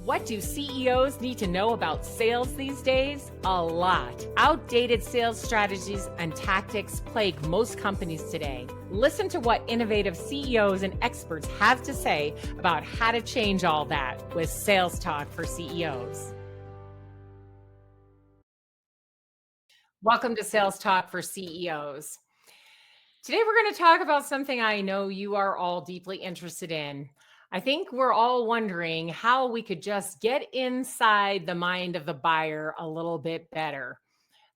What do CEOs need to know about sales these days? A lot. Outdated sales strategies and tactics plague most companies today. Listen to what innovative CEOs and experts have to say about how to change all that with Sales Talk for CEOs. Welcome to Sales Talk for CEOs. Today, we're going to talk about something I know you are all deeply interested in. I think we're all wondering how we could just get inside the mind of the buyer a little bit better.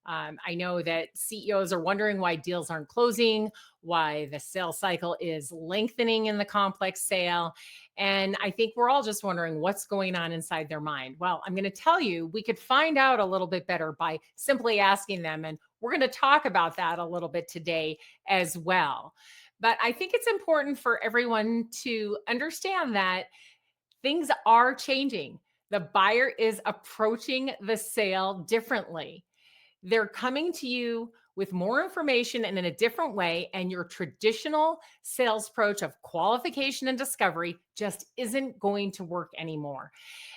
I know that CEOs are wondering why deals aren't closing, why the sales cycle is lengthening in the complex sale. And I think we're all just wondering what's going on inside their mind. Well, I'm going to tell you, we could find out a little bit better by simply asking them. And we're going to talk about that a little bit today as well. But I think it's important for everyone to understand that things are changing. The buyer is approaching the sale differently. They're coming to you with more information and in a different way. And your traditional sales approach of qualification and discovery just isn't going to work anymore.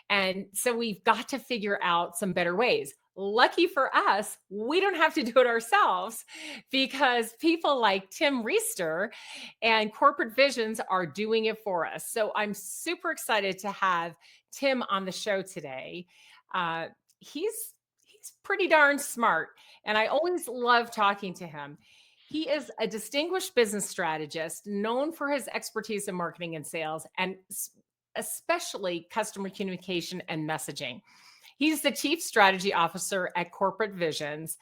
And so we've got to figure out some better ways. Lucky for us, we don't have to do it ourselves because people like Tim Riesterer and Corporate Visions are doing it for us. So I'm super excited to have Tim on the show today. He's pretty darn smart, and I always love talking to him. He is a distinguished business strategist known for his expertise in marketing and sales, and especially customer communication and messaging. He's the chief strategy officer at Corporate Visions,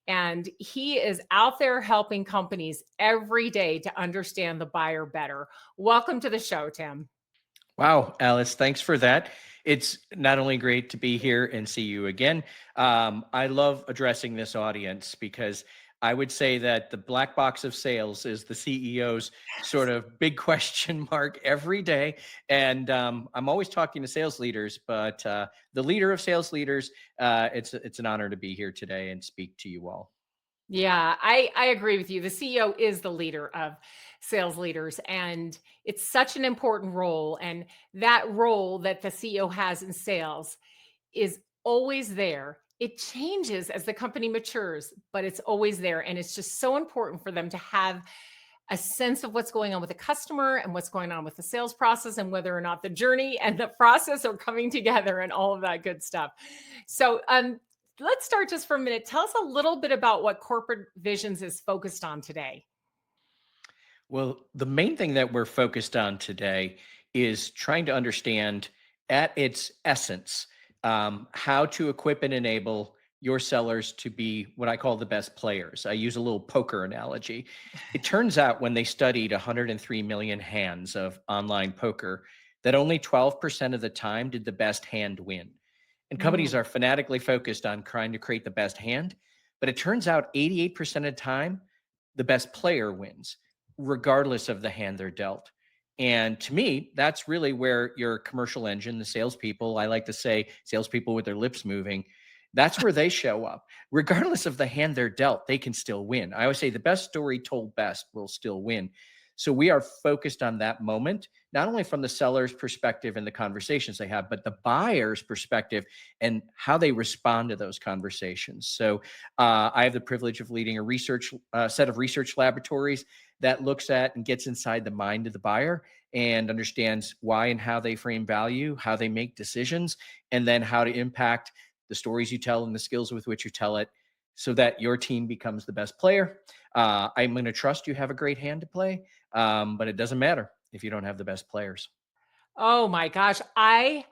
and he is out there helping companies every day to understand the buyer better. Welcome to the show, Tim. Wow, Alice, thanks for that. It's not only great to be here and see you again. I love addressing this audience because I would say that the black box of sales is the CEO's sort of big question mark every day. And I'm always talking to sales leaders, but the leader of sales leaders, it's an honor to be here today and speak to you all. Yeah, I agree with you. The CEO is the leader of sales leaders, and it's such an important role. And that role that the CEO has in sales is always there. It changes as the company matures, but it's always there. And it's just so important for them to have a sense of what's going on with the customer and what's going on with the sales process and whether or not the journey and the process are coming together and all of that good stuff. So, let's start just for a minute. Tell us a little bit about what Corporate Visions is focused on today. Well, the main thing that we're focused on today is trying to understand at its essence how to equip and enable your sellers to be what I call the best players. I use a little poker analogy. It turns out when they studied 103 million hands of online poker, that only 12% of the time did the best hand win. And companies Mm. are fanatically focused on trying to create the best hand, but it turns out 88% of the time, the best player wins regardless of the hand they're dealt. And to me, that's really where your commercial engine, the salespeople, I like to say salespeople with their lips moving, that's where they show up. Regardless of the hand they're dealt, they can still win. I always say the best story told best will still win. So we are focused on that moment, not only from the seller's perspective and the conversations they have, but the buyer's perspective and how they respond to those conversations. So I have the privilege of leading a research set of research laboratories that looks at and gets inside the mind of the buyer and understands why and how they frame value, how they make decisions, and then how to impact the stories you tell and the skills with which you tell it so that your team becomes the best player. I'm going to trust you have a great hand to play, but it doesn't matter if you don't have the best players. Oh my gosh, I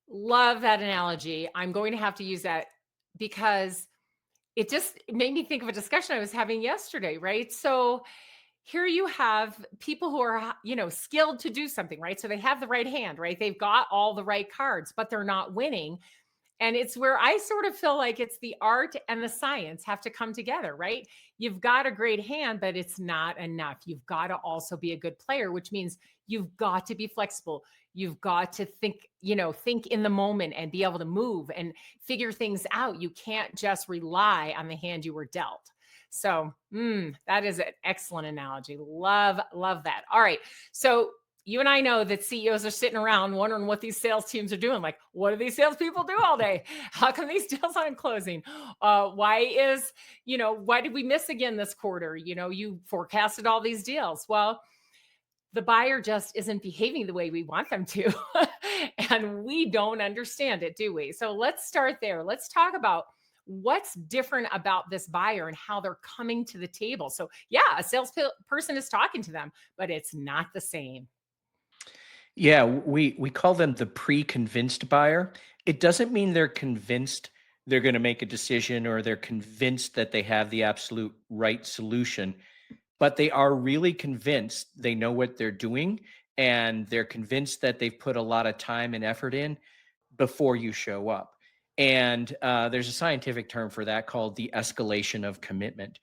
love that analogy. I'm going to have to use that because it made me think of a discussion I was having yesterday, right? So here you have people who are, skilled to do something, right? So they have the right hand, right? They've got all the right cards, but they're not winning. And it's where I sort of feel like it's the art and the science have to come together, right? You've got a great hand, but it's not enough. You've got to also be a good player, which means you've got to be flexible. You've got to think in the moment and be able to move and figure things out. You can't just rely on the hand you were dealt. So that is an excellent analogy. Love that. All right. So you and I know that CEOs are sitting around wondering what these sales teams are doing. Like, what do these salespeople do all day? How come these deals aren't closing? Why did we miss again this quarter? You forecasted all these deals. Well, the buyer just isn't behaving the way we want them to. And we don't understand it, do we? So let's start there. Let's talk about what's different about this buyer and how they're coming to the table. So, yeah, a salesperson is talking to them, but it's not the same. Yeah, we call them the pre-convinced buyer. It doesn't mean they're convinced they're going to make a decision or they're convinced that they have the absolute right solution, but they are really convinced they know what they're doing and they're convinced that they've put a lot of time and effort in before you show up. And there's a scientific term for that called the escalation of commitment.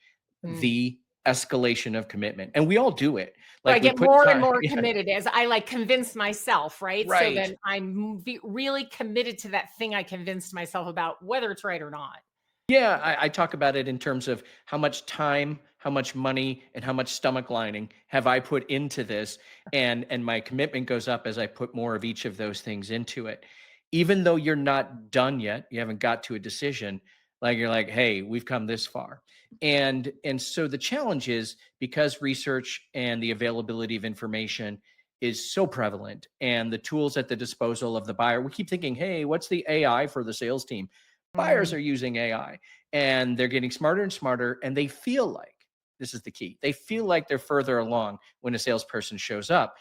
Mm. The escalation of commitment. And we all do it. So I Like we get put more and time. more Yeah, committed as I like convince myself, right? So right. then I'm really committed to that thing I convinced myself about, whether it's right or not. Yeah, I talk about it in terms of how much time, how much money, and how much stomach lining have I put into this, and my commitment goes up as I put more of each of those things into it. Even though you're not done yet, you haven't got to a decision. Like you're like, hey, we've come this far, and so the challenge is because research and the availability of information is so prevalent, and the tools at the disposal of the buyer. We keep thinking, hey, what's the AI for the sales team? Buyers Mm, are using AI and they're getting smarter and smarter. And they feel like this is the key. They feel like they're further along when a salesperson shows up.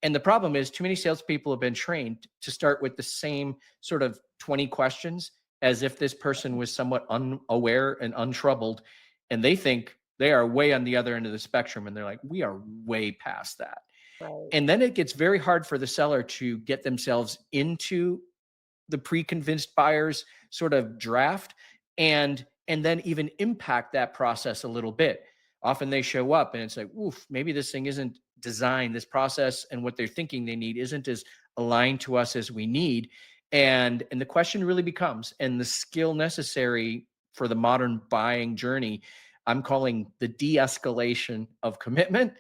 And the problem is, too many salespeople have been trained to start with the same sort of 20 questions as if this person was somewhat unaware and untroubled. And they think they are way on the other end of the spectrum. And they're like, we are way past that. right. And then it gets very hard for the seller to get themselves into the pre-convinced buyers sort of draft and then even impact that process a little bit. Often they show up and it's like, oof, maybe this thing isn't designed, this process and what they're thinking they need isn't as aligned to us as we need. And the question really becomes, and the skill necessary for the modern buying journey, I'm calling the de-escalation of commitment.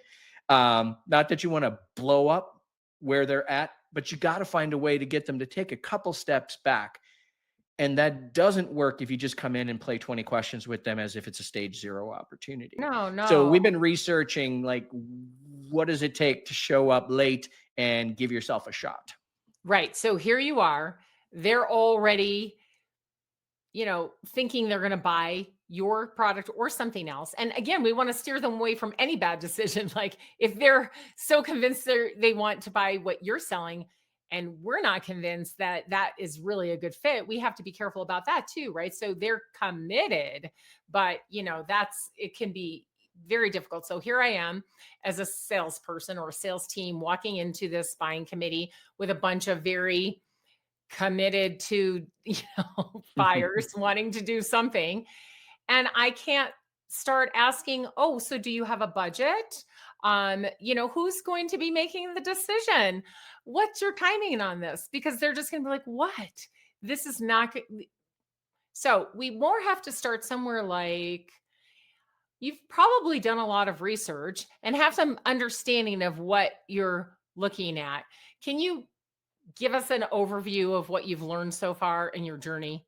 Not that you want to blow up where they're at, but you got to find a way to get them to take a couple steps back. And that doesn't work if you just come in and play 20 questions with them as if it's a stage zero opportunity. No, So no. we've been researching like what does it take to show up late and give yourself a shot? Right. So here you are. They're already, thinking they're going to buy your product or something else. And again, we want to steer them away from any bad decision. Like if they're so convinced they want to buy what you're selling and we're not convinced that that is really a good fit, we have to be careful about that too, right? So they're committed, but it can be very difficult. So here I am as a salesperson or a sales team walking into this buying committee with a bunch of very committed to buyers wanting to do something, and I can't start asking, oh, so do you have a budget? Who's going to be making the decision? What's your timing on this? Because they're just going to be like, what? This is not good. So we more have to start somewhere like, you've probably done a lot of research and have some understanding of what you're looking at. Can you give us an overview of what you've learned so far in your journey?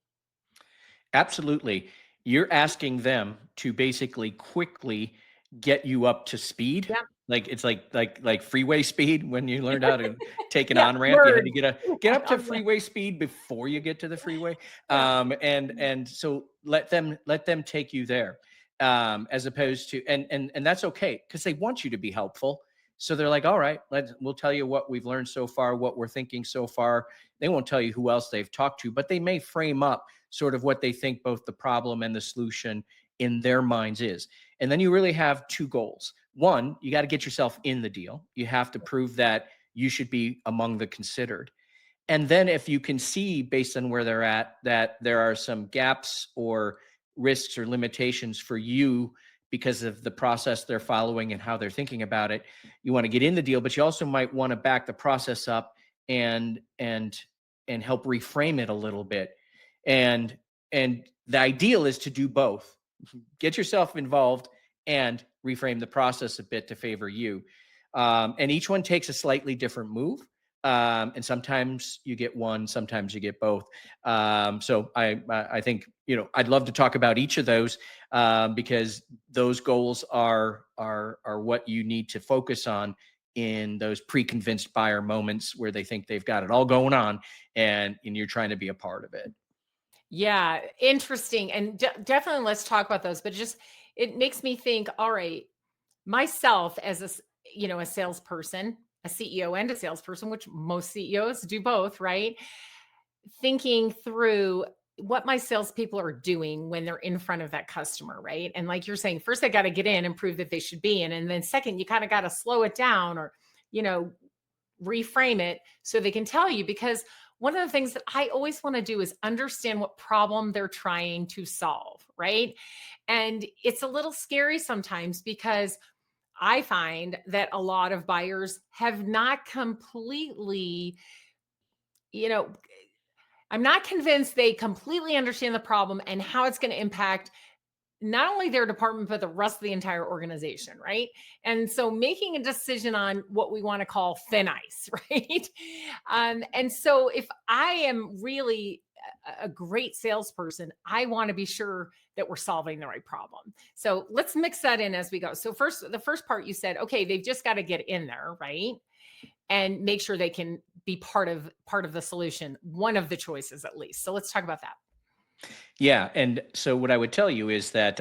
Absolutely. You're asking them to basically quickly get you up to speed. Yep. Like it's like freeway speed when you learned how to take an Yeah, on ramp. You had word. to get up to On the freeway speed before you get to the freeway. yeah. And so let them take you there, as opposed to and that's okay because they want you to be helpful. So they're like, all right, we'll tell you what we've learned so far, what we're thinking so far. They won't tell you who else they've talked to, but they may frame up sort of what they think both the problem and the solution in their minds is. And then you really have two goals. One, you got to get yourself in the deal. You have to prove that you should be among the considered. And then if you can see based on where they're at that there are some gaps or risks or limitations for you because of the process they're following and how they're thinking about it, you want to get in the deal, but you also might want to back the process up and help reframe it a little bit. And and the ideal is to do both. Get yourself involved and reframe the process a bit to favor you. And each one takes a slightly different move. And sometimes you get one, sometimes you get both. So I think, I'd love to talk about each of those, because those goals are what you need to focus on in those pre-convinced buyer moments where they think they've got it all going on, and you're trying to be a part of it. Yeah, interesting. And definitely let's talk about those. But it makes me think, all right, myself as a salesperson, a CEO and a salesperson, which most CEOs do both, right? Thinking through what my salespeople are doing when they're in front of that customer, right? And like you're saying, first they got to get in and prove that they should be in. And then second, you kind of got to slow it down or, you know, reframe it so they can tell you. Because one of the things that I always want to do is understand what problem they're trying to solve, right? And it's a little scary sometimes because I find that a lot of buyers have not completely, you know, I'm not convinced they completely understand the problem and how it's going to impact not only their department, but the rest of the entire organization, right? And so making a decision on what we want to call thin ice, right? And so if I am really a great salesperson, I want to be sure that we're solving the right problem. So let's mix that in as we go. So the first part you said, okay, they've just got to get in there, right? And make sure they can be part of the solution, one of the choices at least. So let's talk about that. Yeah, and so what I would tell you is that,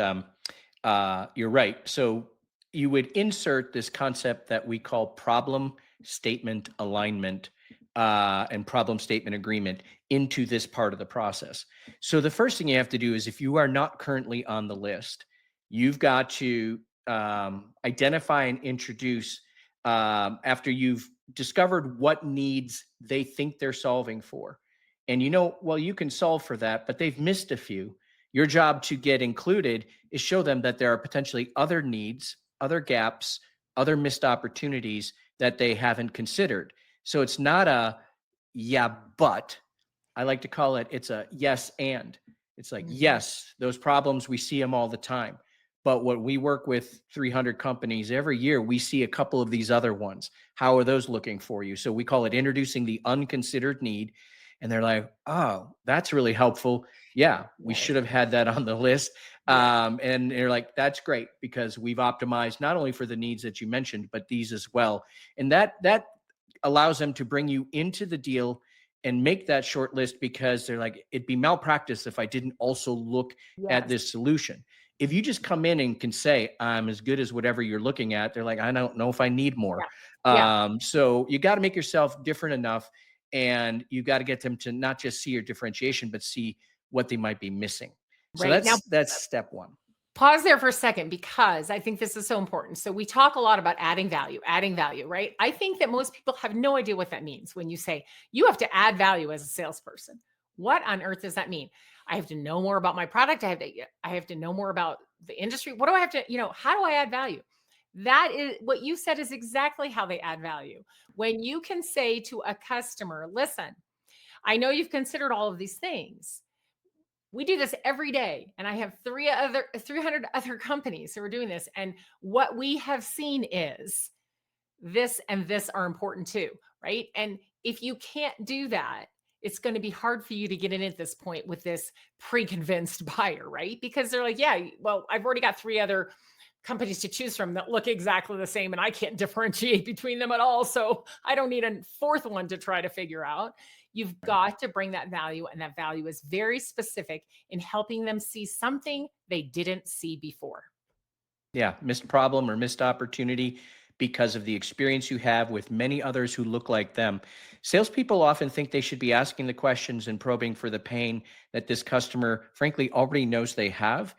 you're right. So you would insert this concept that we call problem statement alignment, and problem statement agreement into this part of the process. So the first thing you have to do is, if you are not currently on the list, you've got to, identify and introduce, after you've discovered what needs they think they're solving for. And well, you can solve for that, but they've missed a few. Your job to get included is show them that there are potentially other needs, other gaps, other missed opportunities that they haven't considered. So it's not a yeah, but I like to call it's a yes and. It's like, Mhm. yes, those problems, we see them all the time. But what we work with 300 companies every year, we see a couple of these other ones. How are those looking for you? So we call it introducing the unconsidered need. And they're like, oh, that's really helpful. Yeah, we Right. should have had that on the list. Yeah. And they're like, that's great, because we've optimized not only for the needs that you mentioned, but these as well. And that allows them to bring you into the deal and make that short list, because they're like, it'd be malpractice if I didn't also look at Yes. this solution. If you just come in and can say, I'm as good as whatever you're looking at, they're like, I don't know if I need more. Yeah. Yeah. So you got to make yourself different enough, and you got to get them to not just see your differentiation, but see what they might be missing. So Right. Now, that's step one. pause there for a second because I think this is so important. So we talk a lot about adding value, right? I think that most people have no idea what that means when you say you have to add value as a salesperson. What on earth does that mean? I have to know more about my product. I have to know more about the industry. What do I have to, how do I add value? That is what you said is exactly how they add value. When you can say to a customer, listen, I know you've considered all of these things. We do this every day, and I have 300 other companies who are doing this, and what we have seen is this and this are important too, right? And if you can't do that, it's going to be hard for you to get in at this point with this pre-convinced buyer, right? Because they're like, yeah, well, I've already got three other companies to choose from that look exactly the same and I can't differentiate between them at all. So I don't need a fourth one to try to figure out. You've Right. got to bring that value, and that value is very specific in helping them see something they didn't see before. Yeah, missed problem or missed opportunity because of the experience you have with many others who look like them. Salespeople often think they should be asking the questions and probing for the pain that this customer, frankly, already knows they have.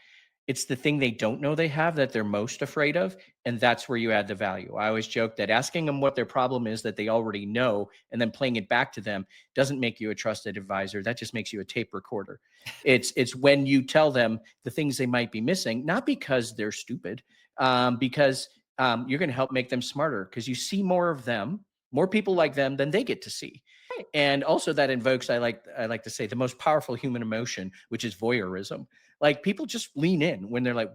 It's the thing they don't know they have that they're most afraid of. And that's where you add the value. I always joke that asking them what their problem is that they already know and then playing it back to them doesn't make you a trusted advisor. That just makes you a tape recorder. It's when you tell them the things they might be missing, not because they're stupid, because you're going to help make them smarter, because you see more of them, more people like them than they get to see. Right. And also that invokes, I like to say, the most powerful human emotion, which is voyeurism. Like, people just lean in when they're like,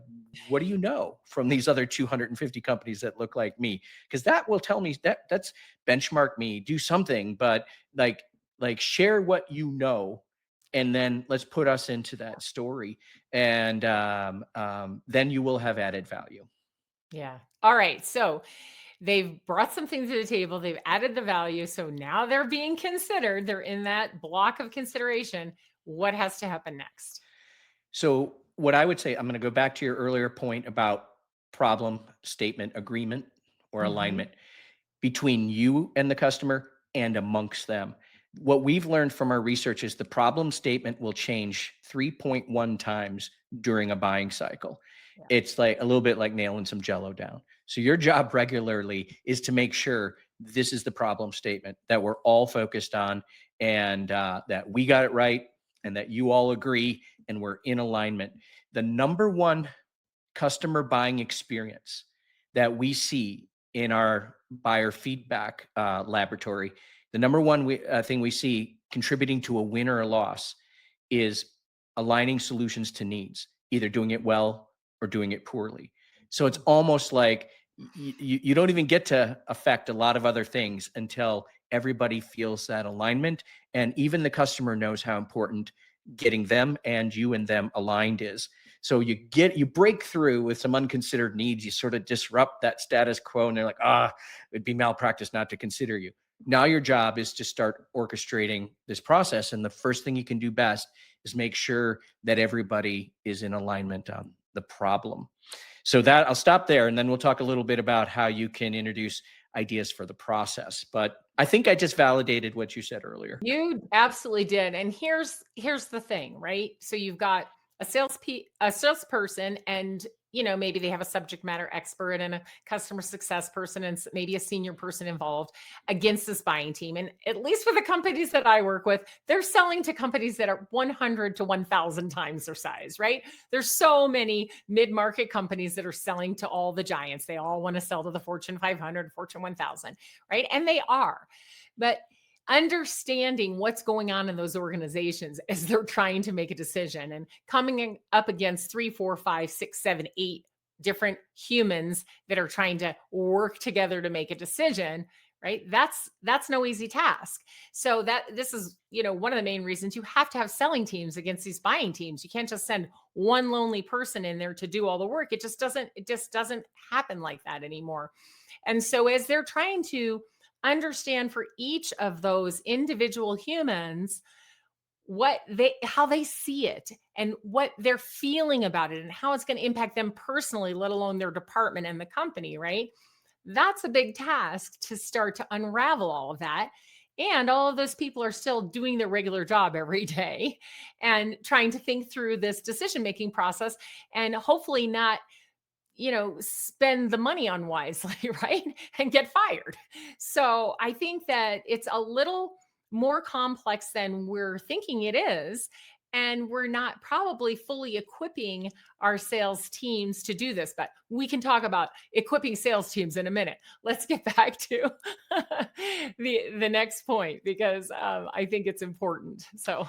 what do you know from these other 250 companies that look like me? Because that will tell me that's benchmark me, do something, but like share what you know, and then let's put us into that story, and then you will have added value. Yeah. All right. So they've brought something to the table, they've added the value. So now they're being considered, they're in that block of consideration. What has to happen next? So, what I would say, I'm going to go back to your earlier point about problem statement agreement or Mhm. alignment between you and the customer and amongst them. What we've learned from our research is the problem statement will change 3.1 times during a buying cycle. Yeah. It's like a little bit like nailing some jello down. So, your job regularly is to make sure this is the problem statement that we're all focused on, and that we got it right, and that you all agree and we're in alignment. The number one customer buying experience that we see in our buyer feedback laboratory, the number one thing we see contributing to a win or a loss is aligning solutions to needs, either doing it well or doing it poorly. So it's almost like you don't even get to affect a lot of other things until everybody feels that alignment. And even the customer knows how important getting them and you and them aligned is. So you break through with some unconsidered needs, you sort of disrupt that status quo, and they're like, it'd be malpractice not to consider you. Now your job is to start orchestrating this process. And the first thing you can do best is make sure that everybody is in alignment on the problem. So that I'll stop there, and then we'll talk a little bit about how you can introduce ideas for the process. But I think I just validated what you said earlier. You absolutely did. And here's the thing, right? So you've got a salesperson, and maybe they have a subject matter expert and a customer success person and maybe a senior person involved against this buying team. And at least for the companies that I work with, they're selling to companies that are 100 to 1,000 times their size, right? There's so many mid-market companies that are selling to all the giants. They all want to sell to the Fortune 500, Fortune 1000, right? And they are. But understanding what's going on in those organizations as they're trying to make a decision and up against three, four, five, six, seven, eight different humans that are trying to work together to make a decision, right? That's no easy task. So that this is, one of the main reasons you have to have selling teams against these buying teams. You can't just send one lonely person in there to do all the work. It just doesn't happen like that anymore. And so as they're trying to understand for each of those individual humans how they see it and what they're feeling about it and how it's going to impact them personally, let alone their department and the company, right? That's a big task to start to unravel all of that. And all of those people are still doing their regular job every day and trying to think through this decision making process and hopefully not spend the money unwisely, right? And get fired. So I think that it's a little more complex than we're thinking it is. And we're not probably fully equipping our sales teams to do this, but we can talk about equipping sales teams in a minute. Let's get back to the next point because I think it's important. So,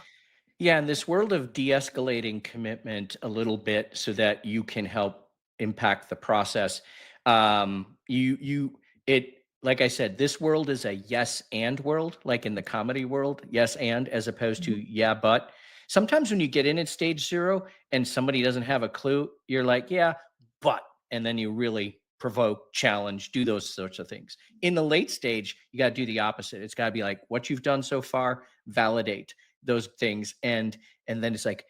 Yeah, in this world of de-escalating commitment a little bit so that you can help impact the process. It like I said, this world is a yes and world, like in the comedy world, yes and as opposed to mhm. yeah, but. Sometimes when you get in at stage zero and somebody doesn't have a clue, you're like, yeah, but, and then you really provoke, challenge, do those sorts of things. In the late stage, you got to do the opposite. It's got to be like what you've done so far, validate those things, and then it's like,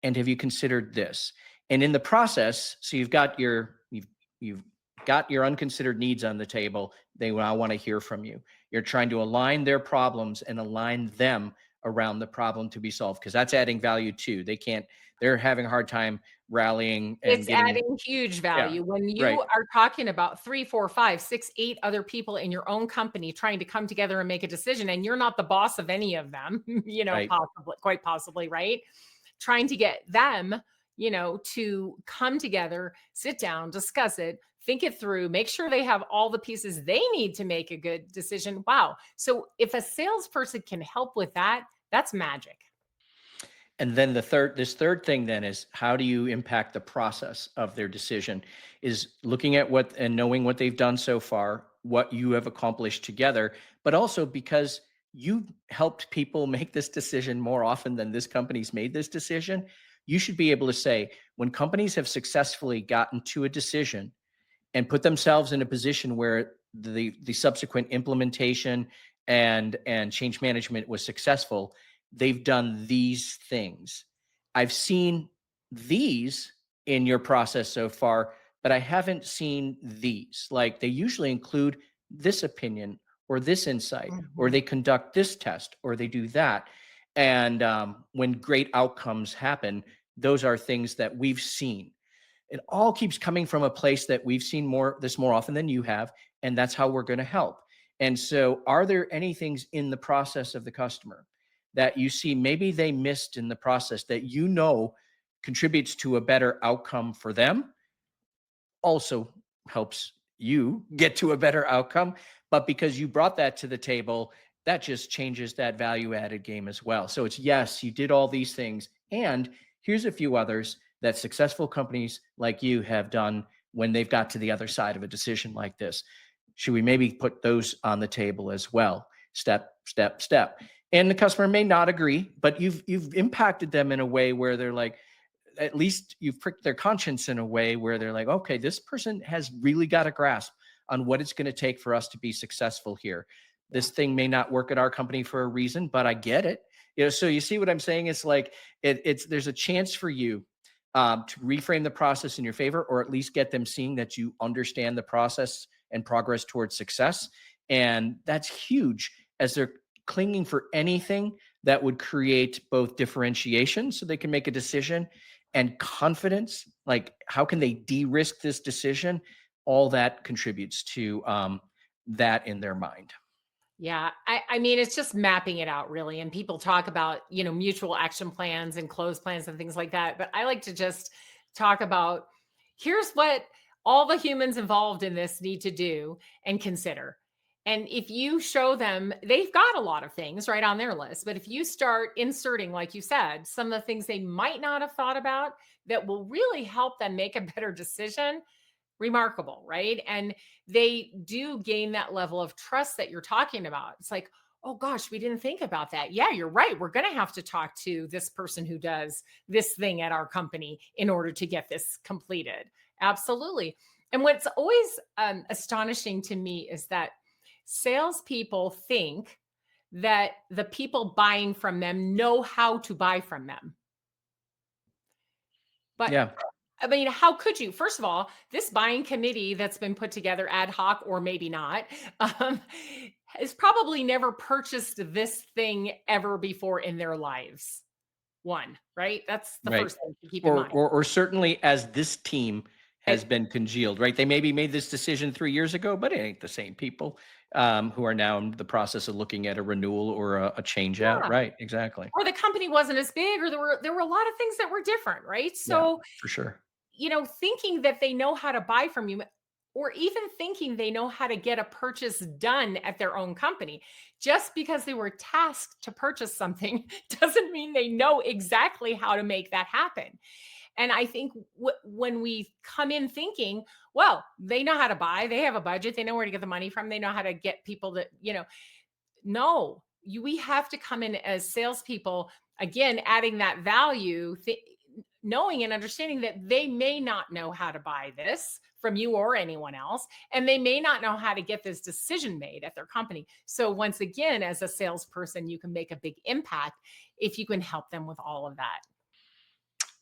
and have you considered this? And in the process, so you've got your unconsidered needs on the table. They now want to hear from you. You're trying to align their problems and align them around the problem to be solved, because that's adding value too. They're having a hard time rallying and It's getting. adding huge Yeah, value when you right, are talking about 3, 4, 5, 6, 8 other people in your own company trying to come together and make a decision, and you're not the boss of any of them, right. possibly, quite possibly, right? Trying to get them, to come together, sit down, discuss it, think it through, make sure they have all the pieces they need to make a good decision. Wow. So if a salesperson can help with that, that's magic. And then this third thing then is, how do you impact the process of their decision? Is looking at what and knowing what they've done so far, what you have accomplished together, but also because you helped people make this decision more often than this company's made this decision, you should be able to say, when companies have successfully gotten to a decision and put themselves in a position where the subsequent implementation and change management was successful, they've done these things. I've seen these in your process so far, but I haven't seen these. Like, they usually include this opinion or this insight, or Mhm. they conduct this test, or they do that. And when great outcomes happen, those are things that we've seen. It all keeps coming from a place that we've seen more often than you have, and that's how we're going to help. And so, are there any things in the process of the customer that you see maybe they missed in the process that contributes to a better outcome for them, also helps you get to a better outcome? But because you brought that to the table, that just changes that value added game as well. So it's, yes, you did all these things, and here's a few others that successful companies like you have done when they've got to the other side of a decision like this. Should we maybe put those on the table as well? Step, step, step. And the customer may not agree, but you've impacted them in a way where they're like, at least you've pricked their conscience in a way where they're like, okay, this person has really got a grasp on what it's going to take for us to be successful here. Yeah. This thing may not work at our company for a reason, but I get it. So you see what I'm saying? It's like, it's there's a chance for you to reframe the process in your favor, or at least get them seeing that you understand the process and progress towards success. And that's huge, as they're clinging for anything that would create both differentiation so they can make a decision, and confidence. Like, how can they de-risk this decision? All that contributes to that in their mind. Yeah, I mean, it's just mapping it out really. And people talk about, mutual action plans and close plans and things like that. But I like to just talk about, here's what all the humans involved in this need to do and consider. And if you show them, they've got a lot of things right on their list. But if you start inserting, like you said, some of the things they might not have thought about that will really help them make a better decision, remarkable, right? And they do gain that level of trust that you're talking about. It's like, oh gosh, we didn't think about that. Yeah, you're right. We're going to have to talk to this person who does this thing at our company in order to get this completed. Absolutely. And what's always astonishing to me is that salespeople think that the people buying from them know how to buy from them. But Yeah. I mean, how could you? First of all, this buying committee that's been put together ad hoc or maybe not, um, has probably never purchased this thing ever before in their lives. One, right? That's the Right. first thing to keep in Or, mind. or certainly, as this team has It, been congealed, right? They maybe made this decision 3 years ago, but it ain't the same people who are now in the process of looking at a renewal or a change out. yeah. Right. Exactly. Or the company wasn't as big, or there were a lot of things that were different, right? Yeah, So for sure. thinking that they know how to buy from you, or even thinking they know how to get a purchase done at their own company, just because they were tasked to purchase something doesn't mean they know exactly how to make that happen. And I think when we come in thinking, well, they know how to buy, they have a budget, they know where to get the money from, they know how to get people that, no, we have to come in as salespeople, again, adding that value, knowing and understanding that they may not know how to buy this from you or anyone else, and they may not know how to get this decision made at their company. So, once again, as a salesperson, you can make a big impact if you can help them with all of that.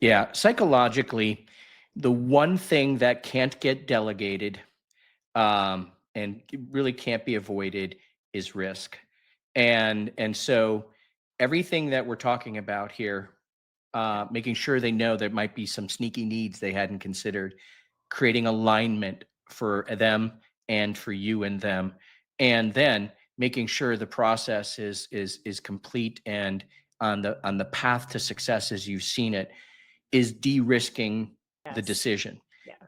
Yeah. Psychologically, the one thing that can't get delegated, and it really can't be avoided, is risk. And so everything that we're talking about here, Yeah. making sure they know there might be some sneaky needs they hadn't considered, creating alignment for them and for you and them, and then making sure the process is complete and on the path to success as you've seen it, is de-risking the Yes. decision. Yes.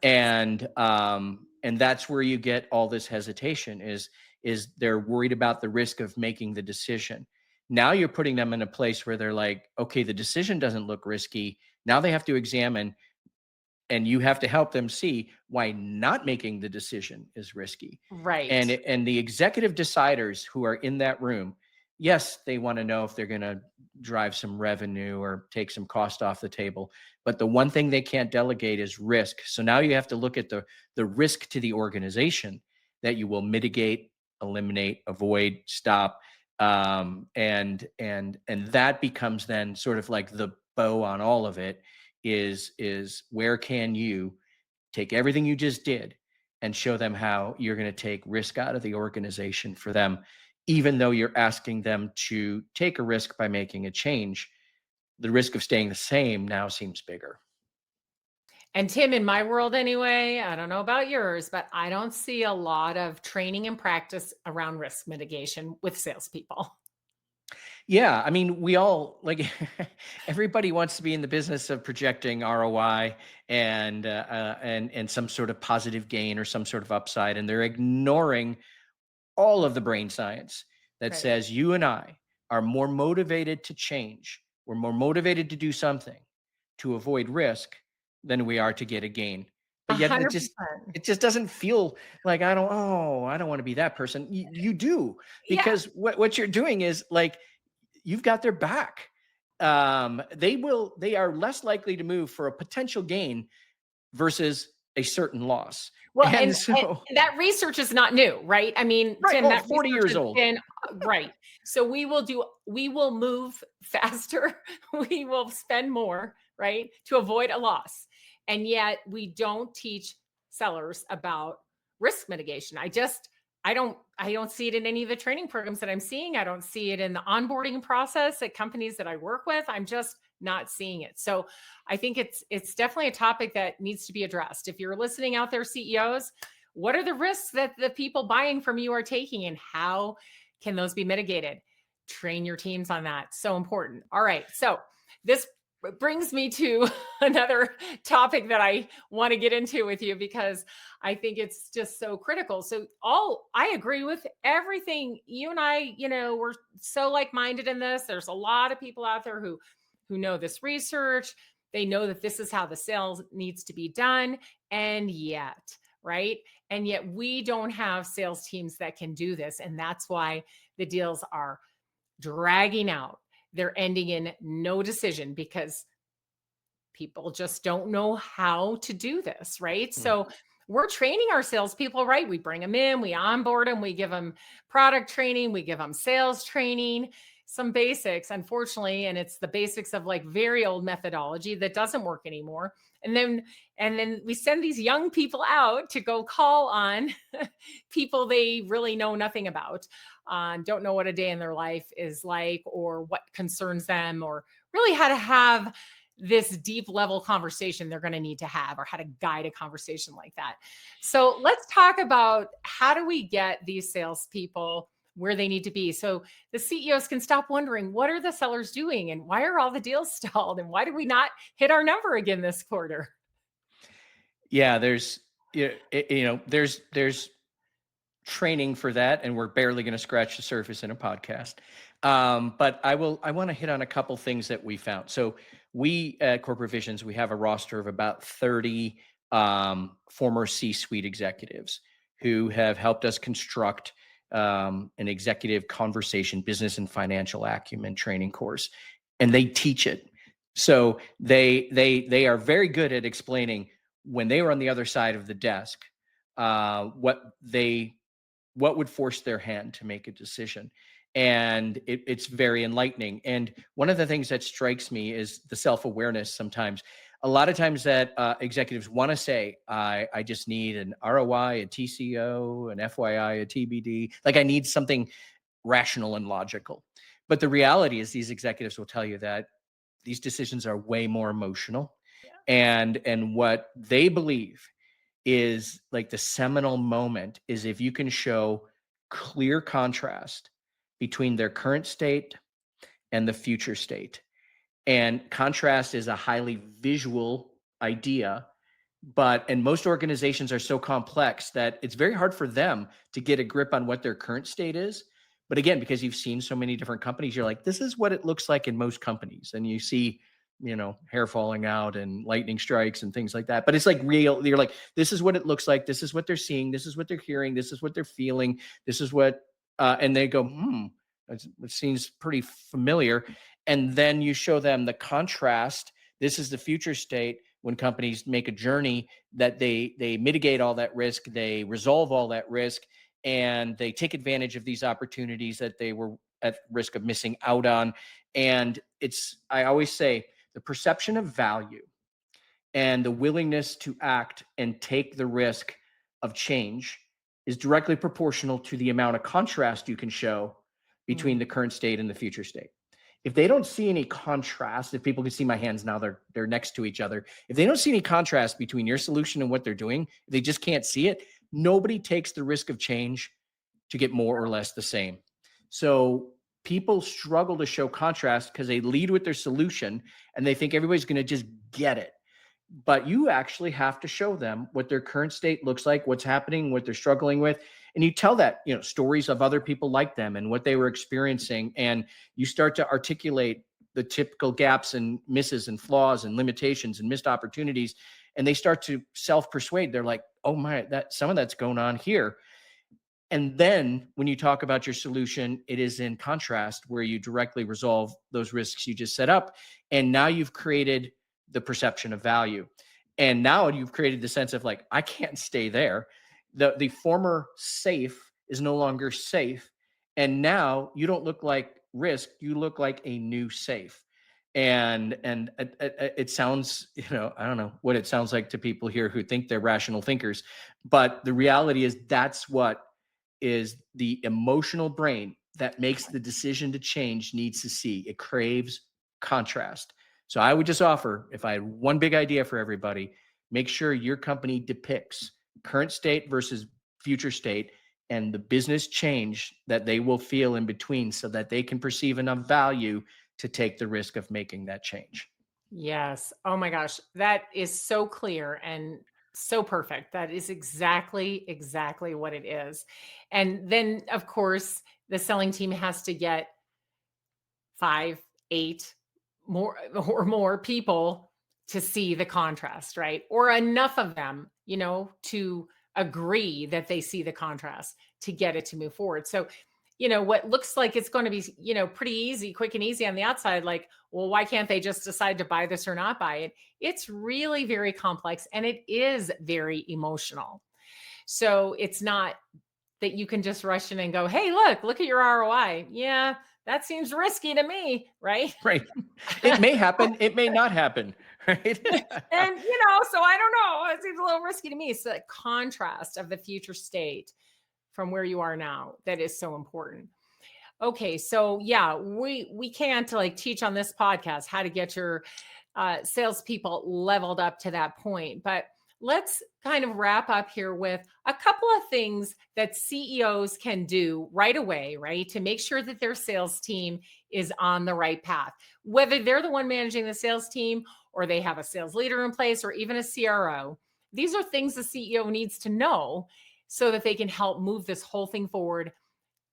And that's where you get all this hesitation, is they're worried about the risk of making the decision. Now you're putting them in a place where they're like, okay, the decision doesn't look risky. Now they have to examine, and you have to help them see why not making the decision is risky. Right. And the executive deciders who are in that room, yes, they want to know if they're going to drive some revenue or take some cost off the table, but the one thing they can't delegate is risk. So now you have to look at the risk to the organization that you will mitigate, eliminate, avoid, stop, and that becomes then sort of like the bow on all of it. Is where can you take everything you just did and show them how you're going to take risk out of the organization for them, even though you're asking them to take a risk by making a change. The risk of staying the same now seems bigger. And Tim, in my world anyway, I don't know about yours, but I don't see a lot of training and practice around risk mitigation with salespeople. Yeah, I mean, we all like everybody wants to be in the business of projecting ROI and some sort of positive gain or some sort of upside, and they're ignoring all of the brain science that Right. says you and I are more motivated to change. We're more motivated to do something to avoid risk than we are to get a gain. But yet 100%. it just doesn't feel like I don't want to be that person. You do, Yeah. because what you're doing is like you've got their back. They are less likely to move for a potential gain versus a certain loss. Well, And and so, that research is not new, right? I mean, right, Tim, oh, that 40 research years has old. been right. So we will move faster, we will spend more, right, to avoid a loss. And yet we don't teach sellers about risk mitigation. I don't see it in any of the training programs that I'm seeing. I don't see it in the onboarding process at companies that I work with. I'm just not seeing it. So I think it's definitely a topic that needs to be addressed. If you're listening out there, CEOs, what are the risks that the people buying from you are taking and how can those be mitigated? Train your teams on that. So important. All right. So this brings me to another topic that I want to get into with you because I think it's just so critical. So all I agree with everything you and I, we're so like-minded in this. There's a lot of people out there who know this research. They know that this is how the sales needs to be done. And yet, right? And yet we don't have sales teams that can do this. And that's why the deals are dragging out. They're ending in no decision because people just don't know how to do this, right? Mm. So we're training our salespeople, right? We bring them in, we onboard them, we give them product training, we give them sales training, some basics, unfortunately, and it's the basics of like very old methodology that doesn't work anymore. And then we send these young people out to go call on people they really know nothing about, don't know what a day in their life is like, or what concerns them, or really how to have this deep level conversation they're going to need to have, or how to guide a conversation like that. So let's talk about how do we get these salespeople where they need to be so the CEOs can stop wondering what are the sellers doing and why are all the deals stalled and why did we not hit our number again this quarter? Yeah, there's training for that, and we're barely going to scratch the surface in a podcast. But I want to hit on a couple things that we found. So we at Corporate Visions, we have a roster of about 30 former C-suite executives who have helped us construct an executive conversation, business and financial acumen training course, and they teach it. So they are very good at explaining when they were on the other side of the desk, what would force their hand to make a decision. And it's very enlightening. And one of the things that strikes me is the self-awareness sometimes. A lot of times that executives want to say, I just need an ROI, a TCO, an FYI, a TBD. Like I need something rational and logical. But the reality is these executives will tell you that these decisions are way more emotional. And what they believe is like the seminal moment is if you can show clear contrast between their current state and the future state. And contrast is a highly visual idea, and most organizations are so complex that it's very hard for them to get a grip on what their current state is. But again, because you've seen so many different companies, you're like, this is what it looks like in most companies. And you see, hair falling out and lightning strikes and things like that. But it's like real. You're like, this is what it looks like. This is what they're seeing. This is what they're hearing. This is what they're feeling. This is what, and they go, it seems pretty familiar. And then you show them the contrast. This is the future state when companies make a journey that they mitigate all that risk, they resolve all that risk, and they take advantage of these opportunities that they were at risk of missing out on. And I always say, the perception of value and the willingness to act and take the risk of change is directly proportional to the amount of contrast you can show between the current state and the future state. If they don't see any contrast, if people can see my hands now, they're next to each other. If they don't see any contrast between your solution and what they're doing, if they just can't see it, nobody takes the risk of change to get more or less the same. So people struggle to show contrast because they lead with their solution and they think everybody's going to just get it. But you actually have to show them what their current state looks like, what's happening, what they're struggling with. And you tell that, stories of other people like them and what they were experiencing. And you start to articulate the typical gaps and misses and flaws and limitations and missed opportunities. And they start to self-persuade. They're like, oh my, some of that's going on here. And then when you talk about your solution, it is in contrast where you directly resolve those risks you just set up. And now you've created the perception of value. And now you've created the sense of like, I can't stay there. The former safe is no longer safe. And now you don't look like risk, you look like a new safe. And it sounds, I don't know what it sounds like to people here who think they're rational thinkers, but the reality is that's what is the emotional brain that makes the decision to change needs to see. It craves contrast. So I would just offer, if I had one big idea for everybody, make sure your company depicts current state versus future state and the business change that they will feel in between so that they can perceive enough value to take the risk of making that change. Yes. Oh my gosh. That is so clear and so perfect. That is exactly what it is. And then, of course, the selling team has to get 5, 8 more or more people to see the contrast, right? Or enough of them, to agree that they see the contrast to get it to move forward. So, what looks like it's going to be, pretty easy, quick and easy on the outside, like, well, why can't they just decide to buy this or not buy it? It's really very complex and it is very emotional. So it's not that you can just rush in and go, hey, look at your ROI. Yeah, that seems risky to me, right? Right. It may happen. It may not happen. Right. And, so I don't know. It seems a little risky to me. It's the contrast of the future state from where you are now that is so important. Okay, so yeah, we can't like teach on this podcast how to get your salespeople leveled up to that point, but let's kind of wrap up here with a couple of things that CEOs can do right away, right, to make sure that their sales team is on the right path, whether they're the one managing the sales team or they have a sales leader in place or even a CRO. These are things the CEO needs to know so that they can help move this whole thing forward,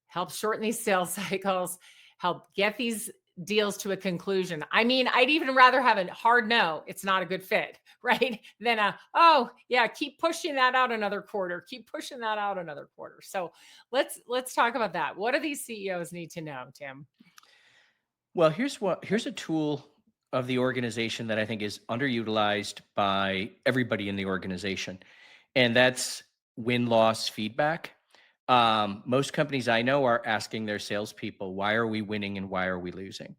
help shorten these sales cycles, help get these deals to a conclusion. I mean, I'd even rather have a hard no, it's not a good fit, right? Than oh yeah, keep pushing that out another quarter, keep pushing that out another quarter. So let's talk about that. What do these CEOs need to know, Tim? Well, here's a tool of the organization that I think is underutilized by everybody in the organization, and that's win-loss feedback. Most companies I know are asking their salespeople, "Why are we winning and why are we losing?"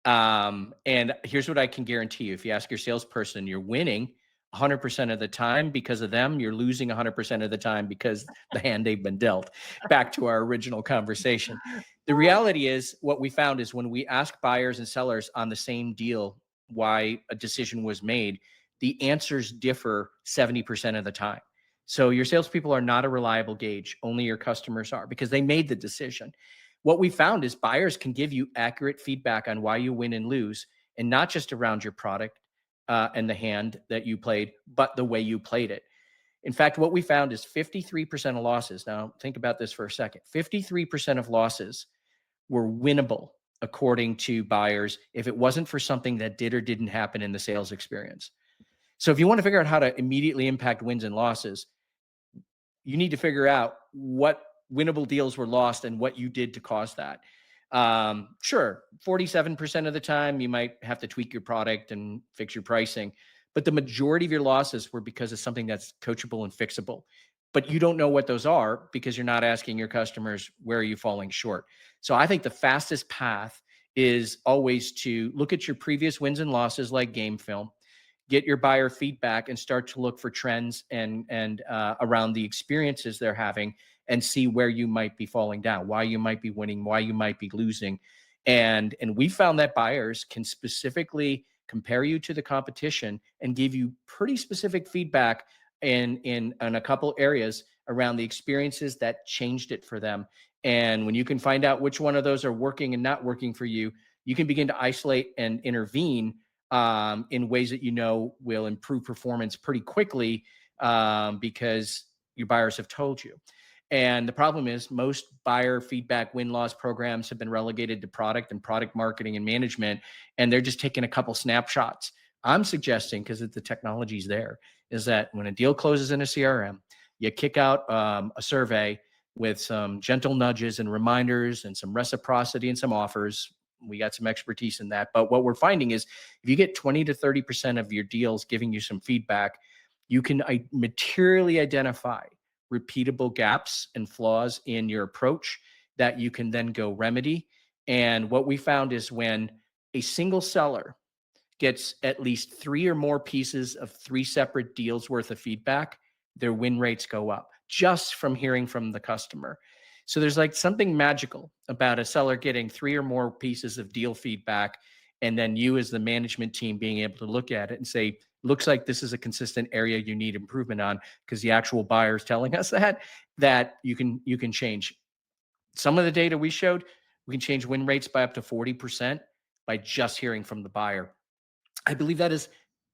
And here's what I can guarantee you: if you ask your salesperson, you're winning 100% of the time because of them. You're losing 100% of the time because the hand they've been dealt. Back to our original conversation. The reality is, what we found is when we ask buyers and sellers on the same deal why a decision was made, the answers differ 70% of the time. So your salespeople are not a reliable gauge. Only your customers are, because they made the decision. What we found is buyers can give you accurate feedback on why you win and lose, and not just around your product and the hand that you played, but the way you played it. In fact, what we found is 53% of losses. Now, think about this for a second. 53% of losses were winnable according to buyers if it wasn't for something that did or didn't happen in the sales experience. So if you want to figure out how to immediately impact wins and losses, you need to figure out what winnable deals were lost and what you did to cause that. Sure, 47% of the time you might have to tweak your product and fix your pricing, but the majority of your losses were because of something that's coachable and fixable. But you don't know what those are because you're not asking your customers, where are you falling short? So I think the fastest path is always to look at your previous wins and losses like game film, get your buyer feedback and start to look for trends and around the experiences they're having, and see where you might be falling down, why you might be winning, why you might be losing. And we found that buyers can specifically compare you to the competition and give you pretty specific feedback in a couple areas around the experiences that changed it for them. And when you can find out which one of those are working and not working for you, you can begin to isolate and intervene in ways that you know will improve performance pretty quickly, because your buyers have told you. And the problem is most buyer feedback win-loss programs have been relegated to product and product marketing and management, and they're just taking a couple snapshots. I'm suggesting, because the technology's there, is that when a deal closes in a CRM, you kick out a survey with some gentle nudges and reminders and some reciprocity and some offers. We got some expertise in that. But what we're finding is if you get 20 to 30% of your deals giving you some feedback, you can materially identify repeatable gaps and flaws in your approach that you can then go remedy. And what we found is when a single seller gets at least 3 or more pieces of 3 separate deals worth of feedback, their win rates go up just from hearing from the customer. So there's like something magical about a seller getting 3 or more pieces of deal feedback, and then you as the management team being able to look at it and say, looks like this is a consistent area you need improvement on, because the actual buyer is telling us that you can change. Some of the data we showed, we can change win rates by up to 40% by just hearing from the buyer. I believe that is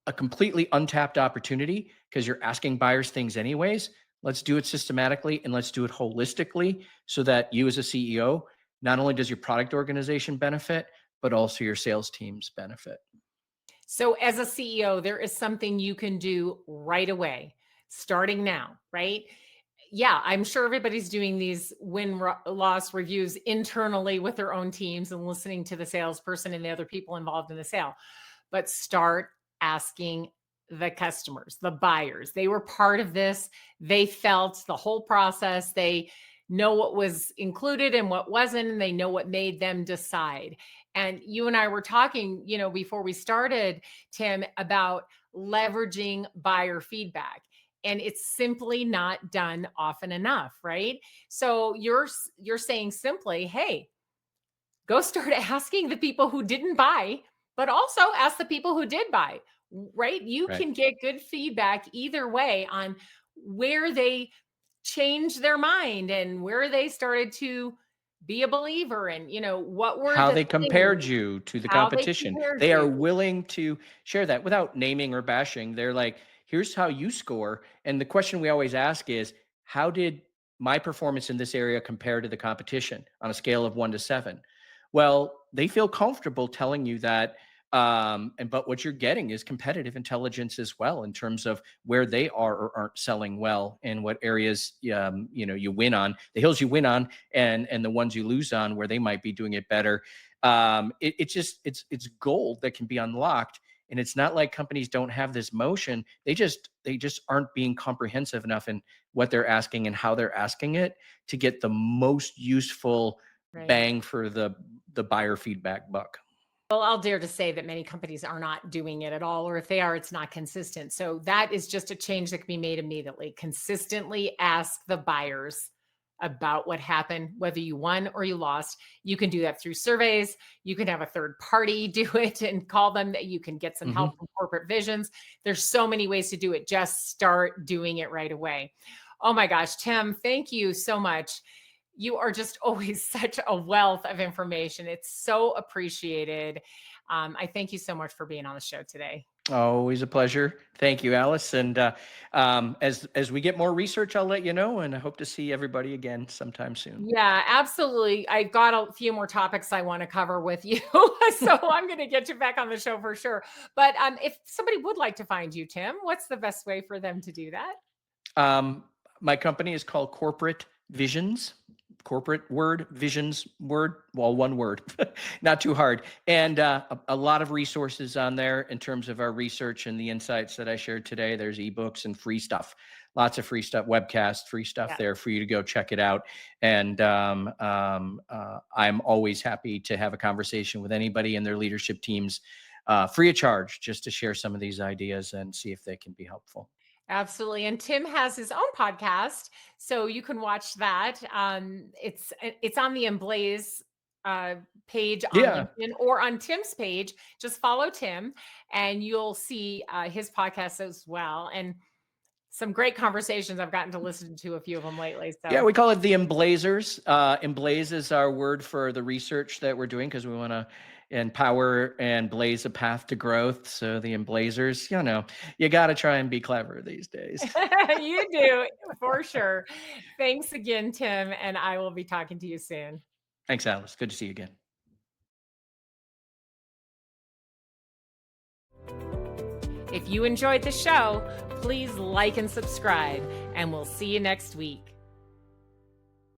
a completely untapped opportunity because you're asking buyers things anyways. Let's do it systematically and let's do it holistically so that you as a CEO, not only does your product organization benefit, but also your sales teams benefit. So, as a CEO, there is something you can do right away, starting now, right? Yeah, I'm sure everybody's doing these loss reviews internally with their own teams and listening to the salesperson and the other people involved in the sale. But start asking the customers, the buyers. They were part of this. They felt the whole process. They know what was included and what wasn't, and they know what made them decide. And you and I were talking, before we started, Tim, about leveraging buyer feedback. And it's simply not done often enough, right? So you're saying simply, hey, go start asking the people who didn't buy, but also ask the people who did buy, right? You Right. can get good feedback either way on where they changed their mind and where they started to be a believer, and what were How the they things, compared you to the how they competition. compared They are you. willing to share that without naming or bashing. They're like, here's how you score. And the question we always ask is, how did my performance in this area compare to the competition on a scale of 1 to 7? Well, they feel comfortable telling you that. But what you're getting is competitive intelligence as well in terms of where they are or aren't selling well and what areas you win on, the hills you win on, and the ones you lose on where they might be doing it better. It's gold that can be unlocked. And it's not like companies don't have this motion. They just aren't being comprehensive enough in what they're asking and how they're asking it to get the most useful Right. bang for the buyer feedback buck. Well, I'll dare to say that many companies are not doing it at all, or if they are, it's not consistent. So that is just a change that can be made immediately. Consistently ask the buyers about what happened, whether you won or you lost. You can do that through surveys. You can have a third party do it and call them. That you can get some help Mhm. from corporate visions. There's so many ways to do it. Just start doing it right away. Oh my gosh, Tim, thank you so much. You are just always such a wealth of information. It's so appreciated. I thank you so much for being on the show today. Always a pleasure. Thank you, Alice. And as we get more research, I'll let you know. And I hope to see everybody again sometime soon. Yeah, absolutely. I've got a few more topics I want to cover with you. So I'm going to get you back on the show for sure. But if somebody would like to find you, Tim, what's the best way for them to do that? My company is called Corporate Visions. Corporate word, visions word, well, one word, not too hard. And a lot of resources on there in terms of our research and the insights that I shared today. There's ebooks and free stuff, lots of free stuff, webcasts, free stuff Yeah. there for you to go check it out. And I'm always happy to have a conversation with anybody in their leadership teams, free of charge, just to share some of these ideas and see if they can be helpful. Absolutely. And Tim has his own podcast, so you can watch that. It's on the Emblaze page on Yeah. LinkedIn or on Tim's page. Just follow Tim, and you'll see his podcast as well. And some great conversations. I've gotten to listen to a few of them lately. Yeah, So we call it the emblazers. Emblaze is our word for the research that we're doing because we want to empower and blaze a path to growth. So the emblazers, you got to try and be clever these days. you do for sure. Thanks again, Tim, and I will be talking to you soon. Thanks, Alice. Good to see you again. If you enjoyed the show, please like and subscribe, and we'll see you next week.